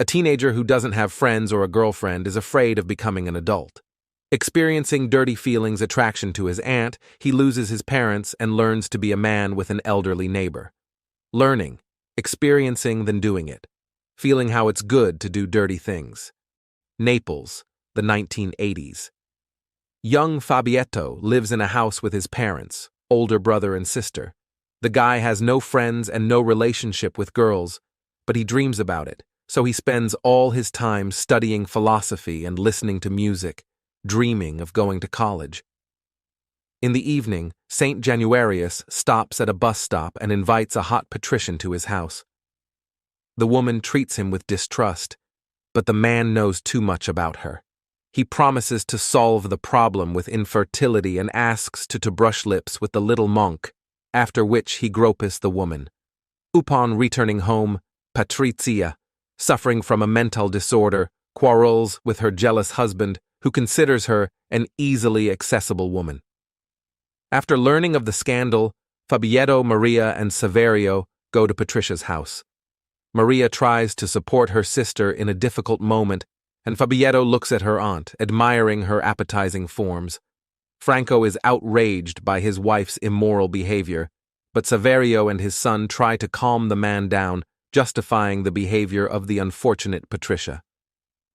A teenager who doesn't have friends or a girlfriend is afraid of becoming an adult. Experiencing dirty feelings attraction to his aunt, he loses his parents and learns to be a man with an elderly neighbor. Learning, experiencing, then doing it. Feeling how it's good to do dirty things. Naples, the 1980s. Young Fabietto lives in a house with his parents, older brother and sister. The guy has no friends and no relationship with girls, but he dreams about it, so he spends all his time studying philosophy and listening to music, dreaming of going to college. In the evening, St. Januarius stops at a bus stop and invites a hot patrician to his house. The woman treats him with distrust, but the man knows too much about her. He promises to solve the problem with infertility and asks to brush lips with the little monk, after which he gropes the woman. Upon returning home, Patrizia, suffering from a mental disorder, quarrels with her jealous husband, who considers her an easily accessible woman. After learning of the scandal, Fabietto, Maria, and Saverio go to Patricia's house. Maria tries to support her sister in a difficult moment, and Fabietto looks at her aunt, admiring her appetizing forms. Franco is outraged by his wife's immoral behavior, but Saverio and his son try to calm the man down, justifying the behavior of the unfortunate Patricia.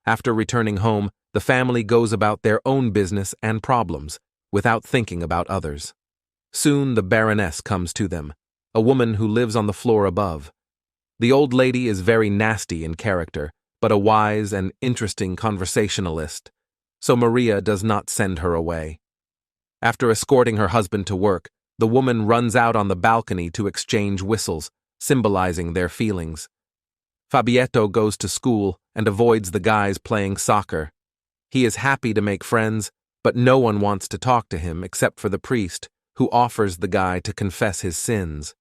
After returning home, the family goes about their own business and problems, without thinking about others. Soon the Baroness comes to them, a woman who lives on the floor above. The old lady is very nasty in character, but a wise and interesting conversationalist, so Maria does not send her away. After escorting her husband to work, the woman runs out on the balcony to exchange whistles, symbolizing their feelings. Fabietto goes to school and avoids the guys playing soccer. He is happy to make friends, but no one wants to talk to him except for the priest, who offers the guy to confess his sins.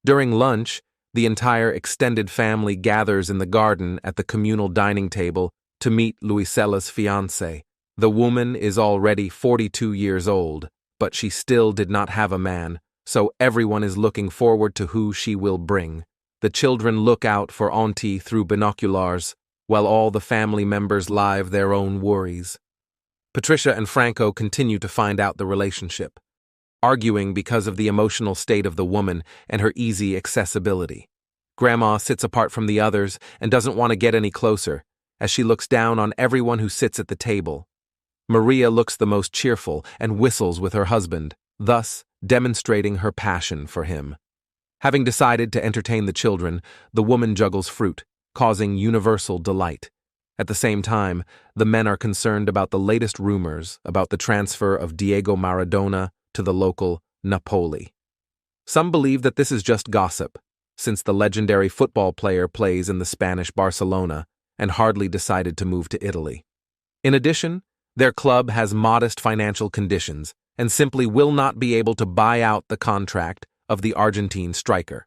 During lunch, the entire extended family gathers in the garden at the communal dining table to meet Luisella's fiancé. The woman is already 42 years old, but she still did not have a man, so everyone is looking forward to who she will bring. The children look out for Auntie through binoculars, while all the family members live their own worries. Patricia and Franco continue to find out the relationship, arguing because of the emotional state of the woman and her easy accessibility. Grandma sits apart from the others and doesn't want to get any closer, as she looks down on everyone who sits at the table. Maria looks the most cheerful and whistles with her husband, thus demonstrating her passion for him. Having decided to entertain the children, the woman juggles fruit, causing universal delight. At the same time, the men are concerned about the latest rumors about the transfer of Diego Maradona to the local Napoli. Some believe that this is just gossip, since the legendary football player plays in the Spanish Barcelona and hardly decided to move to Italy. In addition, their club has modest financial conditions and simply will not be able to buy out the contract of the Argentine striker.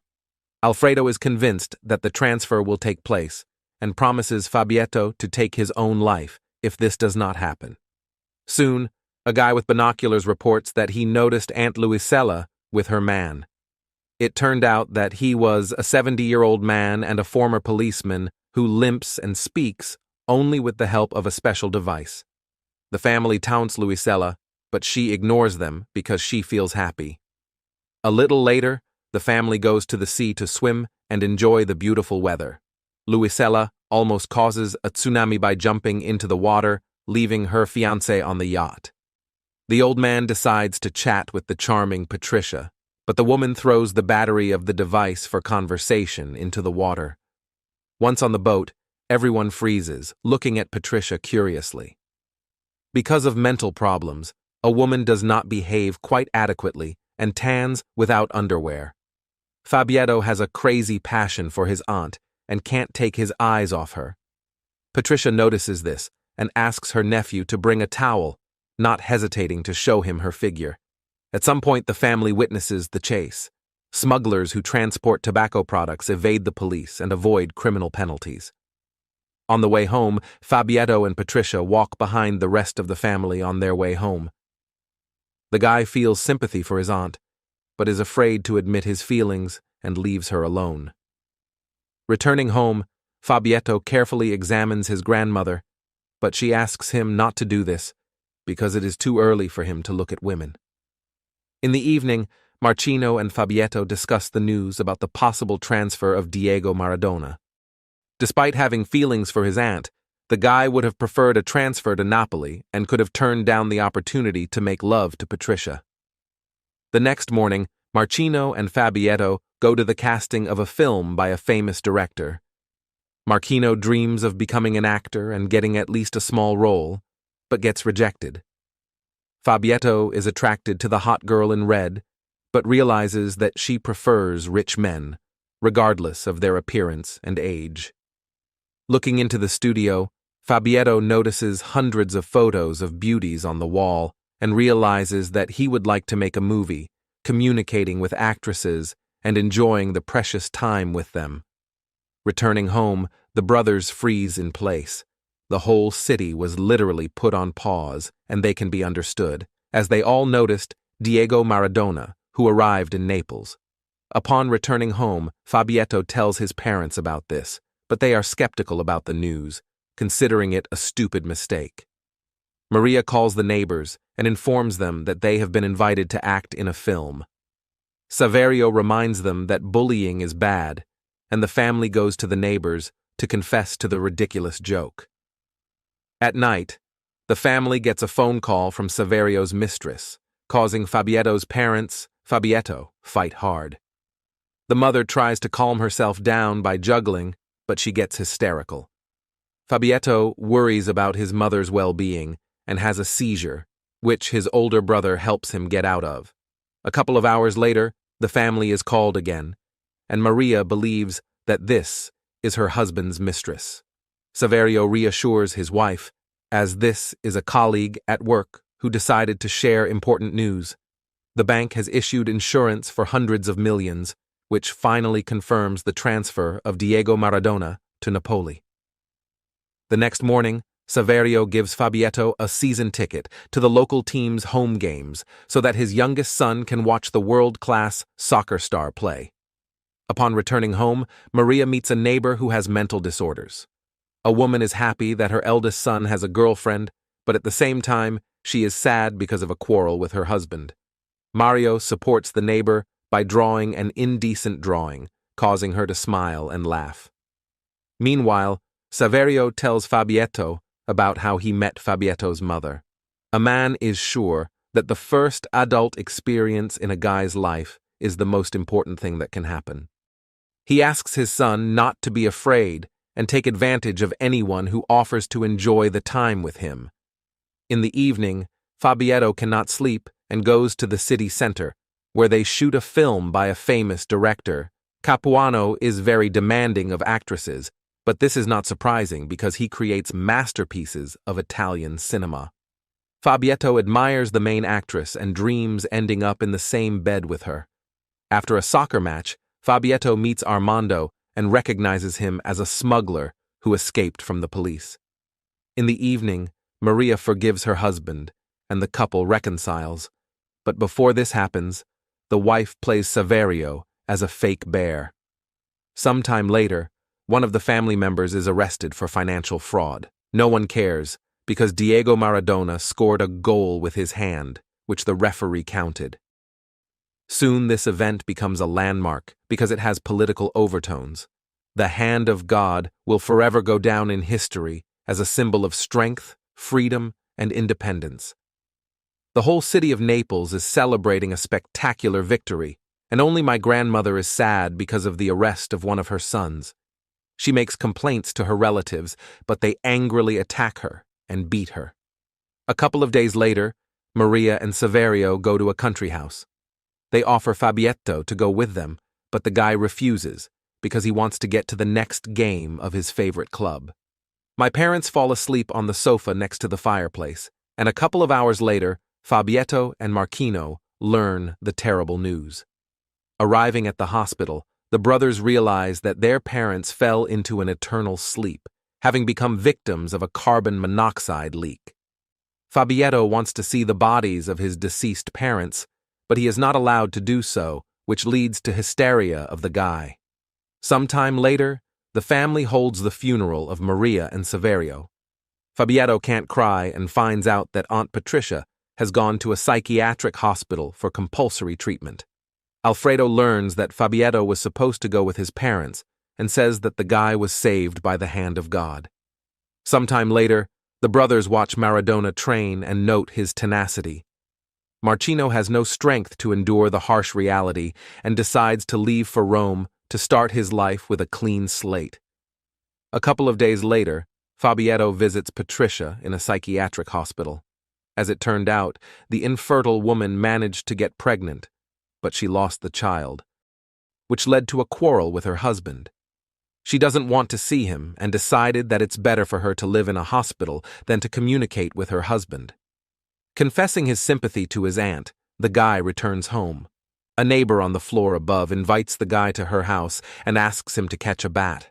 Alfredo is convinced that the transfer will take place and promises Fabietto to take his own life if this does not happen. Soon, a guy with binoculars reports that he noticed Aunt Luisella with her man. It turned out that he was a 70-year-old man and a former policeman who limps and speaks only with the help of a special device. The family taunts Luisella, but she ignores them because she feels happy. A little later, the family goes to the sea to swim and enjoy the beautiful weather. Luisella almost causes a tsunami by jumping into the water, leaving her fiancé on the yacht. The old man decides to chat with the charming Patricia, but the woman throws the battery of the device for conversation into the water. Once on the boat, everyone freezes, looking at Patricia curiously. Because of mental problems, a woman does not behave quite adequately and tans without underwear. Fabietto has a crazy passion for his aunt and can't take his eyes off her. Patricia notices this and asks her nephew to bring a towel, not hesitating to show him her figure. At some point, the family witnesses the chase. Smugglers who transport tobacco products evade the police and avoid criminal penalties. On the way home, Fabietto and Patricia walk behind the rest of the family on their way home. The guy feels sympathy for his aunt, but is afraid to admit his feelings and leaves her alone. Returning home, Fabietto carefully examines his grandmother, but she asks him not to do this because it is too early for him to look at women. In the evening, Marcino and Fabietto discuss the news about the possible transfer of Diego Maradona. Despite having feelings for his aunt, the guy would have preferred a transfer to Napoli and could have turned down the opportunity to make love to Patricia. The next morning, Marcino and Fabietto go to the casting of a film by a famous director. Marcino dreams of becoming an actor and getting at least a small role, but gets rejected. Fabietto is attracted to the hot girl in red, but realizes that she prefers rich men, regardless of their appearance and age. Looking into the studio, Fabietto notices hundreds of photos of beauties on the wall and realizes that he would like to make a movie, communicating with actresses and enjoying the precious time with them. Returning home, the brothers freeze in place. The whole city was literally put on pause, and they can be understood, as they all noticed Diego Maradona, who arrived in Naples. Upon returning home, Fabietto tells his parents about this, but they are skeptical about the news, considering it a stupid mistake. Maria calls the neighbors and informs them that they have been invited to act in a film. Saverio reminds them that bullying is bad, and the family goes to the neighbors to confess to the ridiculous joke. At night, the family gets a phone call from Saverio's mistress, causing Fabietto's parents, Fabietto, fight hard. The mother tries to calm herself down by juggling, but she gets hysterical. Fabietto worries about his mother's well-being and has a seizure, which his older brother helps him get out of. A couple of hours later, the family is called again, and Maria believes that this is her husband's mistress. Saverio reassures his wife, as this is a colleague at work who decided to share important news. The bank has issued insurance for hundreds of millions, which finally confirms the transfer of Diego Maradona to Napoli. The next morning, Saverio gives Fabietto a season ticket to the local team's home games so that his youngest son can watch the world-class soccer star play. Upon returning home, Maria meets a neighbor who has mental disorders. A woman is happy that her eldest son has a girlfriend, but at the same time, she is sad because of a quarrel with her husband. Mario supports the neighbor by drawing an indecent drawing, causing her to smile and laugh. Meanwhile, Saverio tells Fabietto about how he met Fabietto's mother. A man is sure that the first adult experience in a guy's life is the most important thing that can happen. He asks his son not to be afraid and take advantage of anyone who offers to enjoy the time with him. In the evening, Fabietto cannot sleep and goes to the city center, where they shoot a film by a famous director. Capuano is very demanding of actresses, but this is not surprising because he creates masterpieces of Italian cinema. Fabietto admires the main actress and dreams ending up in the same bed with her. After a soccer match, Fabietto meets Armando and recognizes him as a smuggler who escaped from the police. In the evening, Maria forgives her husband, and the couple reconciles. But before this happens, the wife plays Saverio as a fake bear. Sometime later, one of the family members is arrested for financial fraud. No one cares, because Diego Maradona scored a goal with his hand, which the referee counted. Soon this event becomes a landmark because it has political overtones. The hand of God will forever go down in history as a symbol of strength, freedom, and independence. The whole city of Naples is celebrating a spectacular victory, and only my grandmother is sad because of the arrest of one of her sons. She makes complaints to her relatives, but they angrily attack her and beat her. A couple of days later, Maria and Saverio go to a country house. They offer Fabietto to go with them, but the guy refuses because he wants to get to the next game of his favorite club. My parents fall asleep on the sofa next to the fireplace, and a couple of hours later, Fabietto and Marcino learn the terrible news. Arriving at the hospital, the brothers realize that their parents fell into an eternal sleep, having become victims of a carbon monoxide leak. Fabietto wants to see the bodies of his deceased parents, but he is not allowed to do so, which leads to hysteria of the guy. Sometime later, the family holds the funeral of Maria and Saverio. Fabietto can't cry and finds out that Aunt Patricia has gone to a psychiatric hospital for compulsory treatment. Alfredo learns that Fabietto was supposed to go with his parents and says that the guy was saved by the hand of God. Sometime later, the brothers watch Maradona train and note his tenacity. Marcino has no strength to endure the harsh reality and decides to leave for Rome to start his life with a clean slate. A couple of days later, Fabietto visits Patricia in a psychiatric hospital. As it turned out, the infertile woman managed to get pregnant, but she lost the child, which led to a quarrel with her husband. She doesn't want to see him and decided that it's better for her to live in a hospital than to communicate with her husband. Confessing his sympathy to his aunt, the guy returns home. A neighbor on the floor above invites the guy to her house and asks him to catch a bat.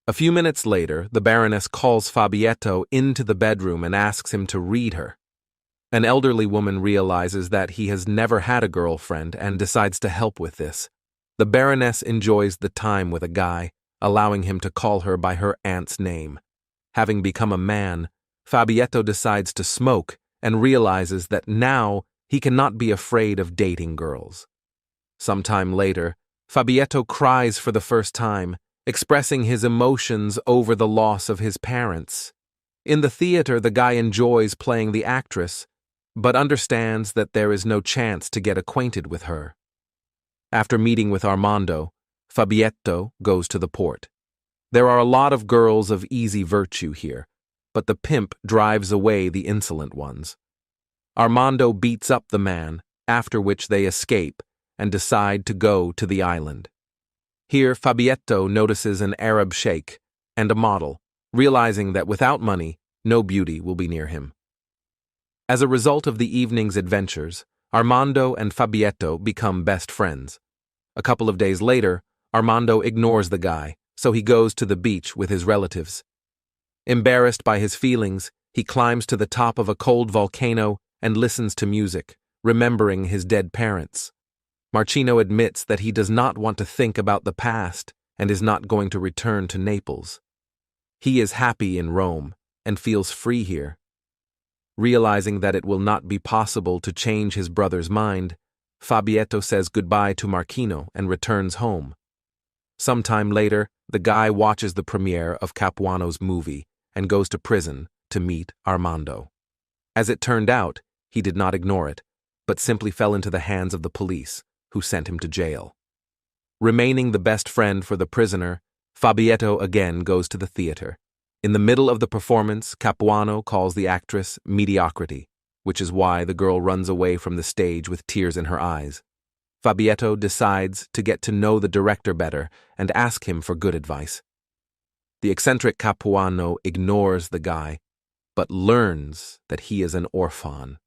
A few minutes later, the Baroness calls Fabietto into the bedroom and asks him to read her. An elderly woman realizes that he has never had a girlfriend and decides to help with this. The Baroness enjoys the time with a guy, allowing him to call her by her aunt's name. Having become a man, Fabietto decides to smoke and realizes that now he cannot be afraid of dating girls. Sometime later, Fabietto cries for the first time, expressing his emotions over the loss of his parents. In the theater, the guy enjoys playing the actress, but understands that there is no chance to get acquainted with her. After meeting with Armando, Fabietto goes to the port. There are a lot of girls of easy virtue here, but the pimp drives away the insolent ones. Armando beats up the man, after which they escape and decide to go to the island. Here, Fabietto notices an Arab sheikh and a model, realizing that without money, no beauty will be near him. As a result of the evening's adventures, Armando and Fabietto become best friends. A couple of days later, Armando ignores the guy, so he goes to the beach with his relatives. Embarrassed by his feelings, he climbs to the top of a cold volcano and listens to music, remembering his dead parents. Marcino admits that he does not want to think about the past and is not going to return to Naples. He is happy in Rome and feels free here. Realizing that it will not be possible to change his brother's mind, Fabietto says goodbye to Marcino and returns home. Sometime later, the guy watches the premiere of Capuano's movie and goes to prison to meet Armando. As it turned out, he did not ignore it, but simply fell into the hands of the police, who sent him to jail. Remaining the best friend for the prisoner, Fabietto again goes to the theater. In the middle of the performance, Capuano calls the actress mediocrity, which is why the girl runs away from the stage with tears in her eyes. Fabietto decides to get to know the director better and ask him for good advice. The eccentric Capuano ignores the guy, but learns that he is an orphan.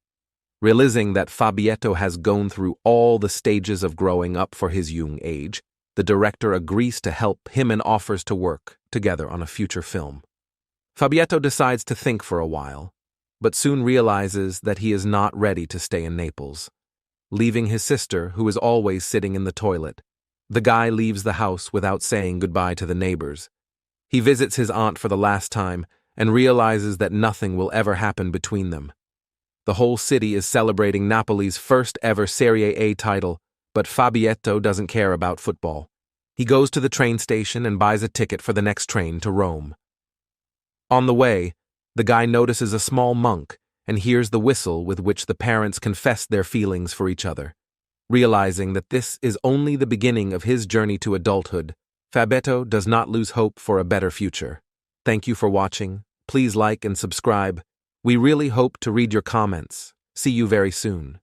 Realizing that Fabietto has gone through all the stages of growing up for his young age, the director agrees to help him and offers to work together on a future film. Fabietto decides to think for a while, but soon realizes that he is not ready to stay in Naples. Leaving his sister, who is always sitting in the toilet, the guy leaves the house without saying goodbye to the neighbors. He visits his aunt for the last time and realizes that nothing will ever happen between them. The whole city is celebrating Napoli's first ever Serie A title, but Fabietto doesn't care about football. He goes to the train station and buys a ticket for the next train to Rome. On the way, the guy notices a small monk and hears the whistle with which the parents confess their feelings for each other. Realizing that this is only the beginning of his journey to adulthood, Fabietto does not lose hope for a better future. Thank you for watching. Please like and subscribe. We really hope to read your comments. See you very soon.